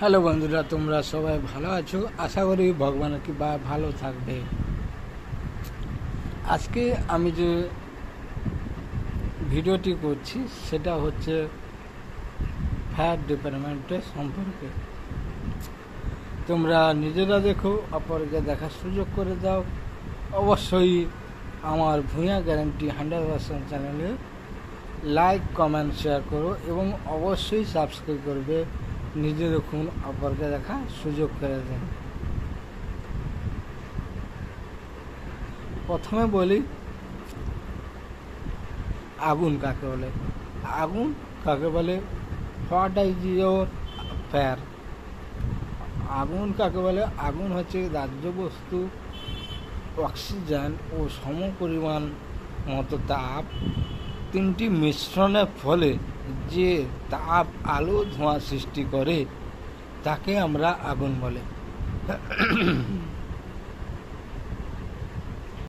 Hello বন্ধুরা, তোমরা সবাই ভালো আছো? আশা করি ভগবানের কৃপা ভালো থাকবে। আজকে আমি যে ভিডিওটি করছি সেটা হচ্ছে ফায়ার ডিপার্টমেন্টের সম্পর্কে। তোমরা নিজেরা দেখো, অপরকে দেখার সুযোগ করে দাও। অবশ্যই আমার ভূঁইয়া গ্যারান্টি 100% চ্যানেলে লাইক, কমেন্ট, শেয়ার করো এবং অবশ্যই সাবস্ক্রাইব করবে। নিজে দেখুন, অপরকে দেখা সুযোগ করে দেন। প্রথমে বলি আগুন কাকে বলে। আগুন কাকে বলে? What is your fire? আগুন কাকে বলে? আগুন হচ্ছে দাহ্য বস্তু, অক্সিজেন ও সমপরিমাণ মতো তাপ তিনটি মিশ্রণের ফলে যে তাপ, আলো, ধোঁয়া সৃষ্টি করে তাকে আমরা আগুন বলে।